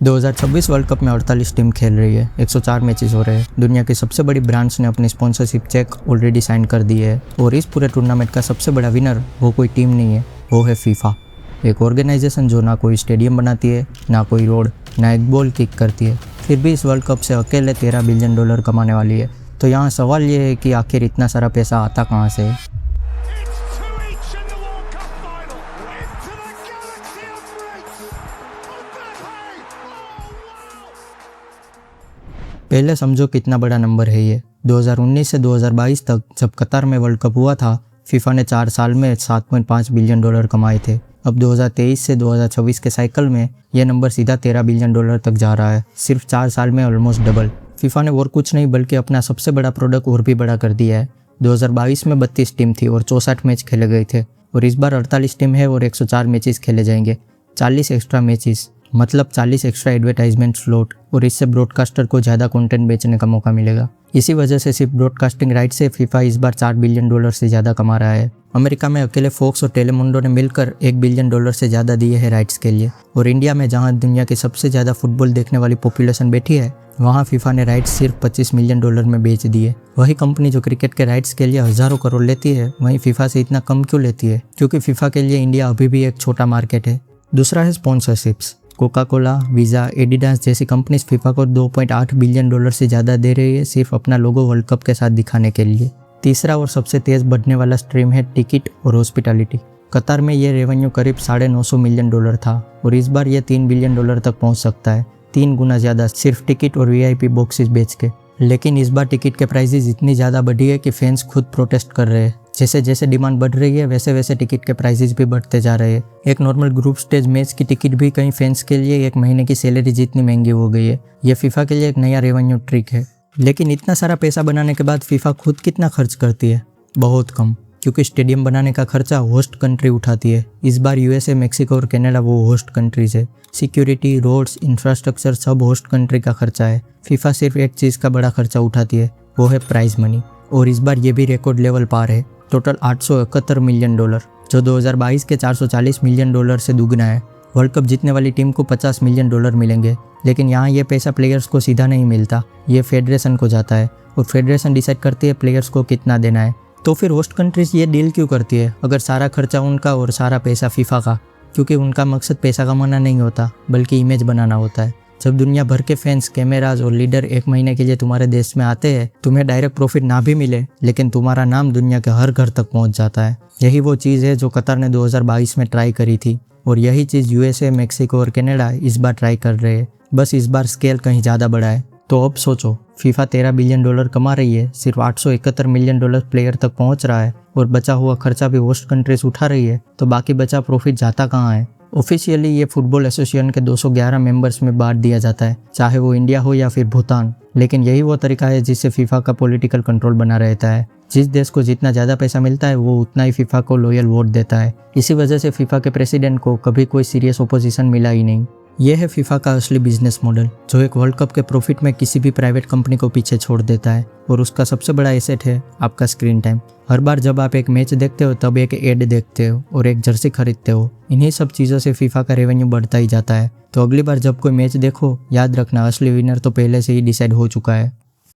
2026 world cup में 48 team खेल रही है, 104 मैचेस हो रहे हैं। दुनिया की सबसे बड़ी ब्रांड्स ने अपनी स्पॉन्सरशिप चेक ऑलरेडी साइन कर दी है और इस पूरे टूर्नामेंट का सबसे बड़ा विनर वो कोई टीम नहीं है, वो है फीफा। एक ऑर्गेनाइजेशन जो ना कोई स्टेडियम बनाती है, ना कोई रोड, ना एक बॉल किक करती है, फिर भी इस वर्ल्ड कप से अकेले $13 बिलियन कमाने वाली है। तो यहाँ सवाल ये है कि आखिर इतना सारा पैसा आता कहाँ से है। पहले समझो कितना बड़ा नंबर है ये। 2019 से 2022 तक जब कतर में वर्ल्ड कप हुआ था, फीफा ने 4 साल में $7.5 बिलियन कमाए थे। अब 2023 से 2026 के साइकिल में यह नंबर सीधा $13 बिलियन तक जा रहा है, सिर्फ 4 साल में ऑलमोस्ट डबल। फीफा ने और कुछ नहीं बल्कि अपना सबसे बड़ा प्रोडक्ट और भी बड़ा कर दिया है। 2022 में 32 टीम थी और 64 मैच खेले गए थे, और इस बार 48 टीम है और 104 मैचेस खेले जाएंगे। 40 एक्स्ट्रा मैचेस मतलब 40 एक्स्ट्रा एडवर्टाइजमेंट स्लॉट, और इससे ब्रॉडकास्टर को ज़्यादा कंटेंट बेचने का मौका मिलेगा। इसी वजह से सिर्फ ब्रॉडकास्टिंग राइट से फीफा इस बार $4 बिलियन से ज़्यादा कमा रहा है। अमेरिका में अकेले फॉक्स और टेलीमुंडो ने मिलकर $1 बिलियन से ज़्यादा दिए हैं राइट्स के लिए, और इंडिया में जहां दुनिया की सबसे ज़्यादा फुटबॉल देखने वाली पॉपुलेशन बैठी है, वहां फीफा ने राइट्स सिर्फ $25 मिलियन में बेच दिए। वही कंपनी जो क्रिकेट के राइट्स के लिए हज़ारों करोड़ लेती है, वहीं फीफा से इतना कम क्यों लेती है? क्योंकि फीफा के लिए इंडिया अभी भी एक छोटा मार्केट है। दूसरा है sponsorships. Coca Cola, visa, Adidas जैसी कंपनीज फीफा को $2.8 बिलियन से ज़्यादा दे रही है, सिर्फ अपना लोगो वर्ल्ड कप के साथ दिखाने के लिए। तीसरा और सबसे तेज़ बढ़ने वाला स्ट्रीम है टिकट और हॉस्पिटैलिटी। कतर में ये रेवेन्यू करीब $950 मिलियन था, और इस बार ये $3 बिलियन तक पहुंच सकता है, 3 गुना ज़्यादा सिर्फ टिकट और वीआईपी बॉक्सेस बेच के। लेकिन इस बार टिकट के प्राइसेस इतनी ज़्यादा बढ़ी है कि फैंस खुद प्रोटेस्ट कर रहे हैं। जैसे जैसे डिमांड बढ़ रही है, वैसे वैसे टिकट के प्राइसेस भी बढ़ते जा रहे हैं। एक नॉर्मल ग्रुप स्टेज मैच की टिकट भी कई फैंस के लिए 1 महीने की सैलरी जितनी महंगी हो गई है। ये फीफा के लिए एक नया रेवेन्यू ट्रिक है। लेकिन इतना सारा पैसा बनाने के बाद फीफा खुद कितना खर्च करती है? बहुत कम, क्योंकि स्टेडियम बनाने का खर्चा होस्ट कंट्री उठाती है। इस बार यूएसए, मेक्सिको और कनाडा वो होस्ट कंट्रीज है। सिक्योरिटी, रोड्स, इंफ्रास्ट्रक्चर सब होस्ट कंट्री का खर्चा है। फीफा सिर्फ एक चीज़ का बड़ा खर्चा उठाती है, वो है प्राइज मनी, और इस बार ये भी रिकॉर्ड लेवल पार है। टोटल $871 मिलियन, जो 2022 के $440 मिलियन से दुगना है। वर्ल्ड कप जीतने वाली टीम को $50 मिलियन मिलेंगे, लेकिन यहाँ ये पैसा प्लेयर्स को सीधा नहीं मिलता, ये फेडरेशन को जाता है, और फेडरेशन डिसाइड करती है प्लेयर्स को कितना देना है। तो फिर होस्ट कंट्रीज ये डील क्यों करती है अगर सारा खर्चा उनका और सारा पैसा फीफा का? क्योंकि उनका मकसद पैसा कमाना नहीं होता, बल्कि इमेज बनाना होता है। जब दुनिया भर के फैंस, कैमराज और लीडर 1 महीने के लिए तुम्हारे देश में आते हैं, तुम्हें डायरेक्ट प्रॉफिट ना भी मिले, लेकिन तुम्हारा नाम दुनिया के हर घर तक पहुंच जाता है। यही वो चीज़ है जो कतर ने 2022 में ट्राई करी थी, और यही चीज़ यूएसए, मेक्सिको और कनाडा इस बार ट्राई कर रहे हैं। बस इस बार स्केल कहीं ज़्यादा बड़ा है। तो अब सोचो, फीफा $13 बिलियन कमा रही है, सिर्फ $871 मिलियन प्लेयर तक पहुंच रहा है, और बचा हुआ खर्चा भी होस्ट कंट्रीज उठा रही है, तो बाकी बचा प्रॉफिट जाता कहाँ है? ऑफिशियली ये फुटबॉल एसोसिएशन के 211 मेंबर्स में बांट दिया जाता है, चाहे वो इंडिया हो या फिर भूटान। लेकिन यही वो तरीका है जिससे फीफा का पॉलिटिकल कंट्रोल बना रहता है। जिस देश को जितना ज़्यादा पैसा मिलता है, वो उतना ही फीफा को लॉयल वोट देता है। इसी वजह से फीफा के प्रेसिडेंट को कभी कोई सीरियस ओपोजिशन मिला ही नहीं। यह है फीफा का असली बिजनेस मॉडल, जो एक वर्ल्ड कप के प्रॉफिट में किसी भी प्राइवेट कंपनी को पीछे छोड़ देता है, और उसका सबसे बड़ा एसेट है आपका स्क्रीन टाइम। हर बार जब आप एक मैच देखते हो, तब एक एड देखते हो और एक जर्सी खरीदते हो। इन्हीं सब चीज़ों से फीफा का रेवेन्यू बढ़ता ही जाता है। तो अगली बार जब कोई मैच देखो, याद रखना असली विनर तो पहले से ही डिसाइड हो चुका है।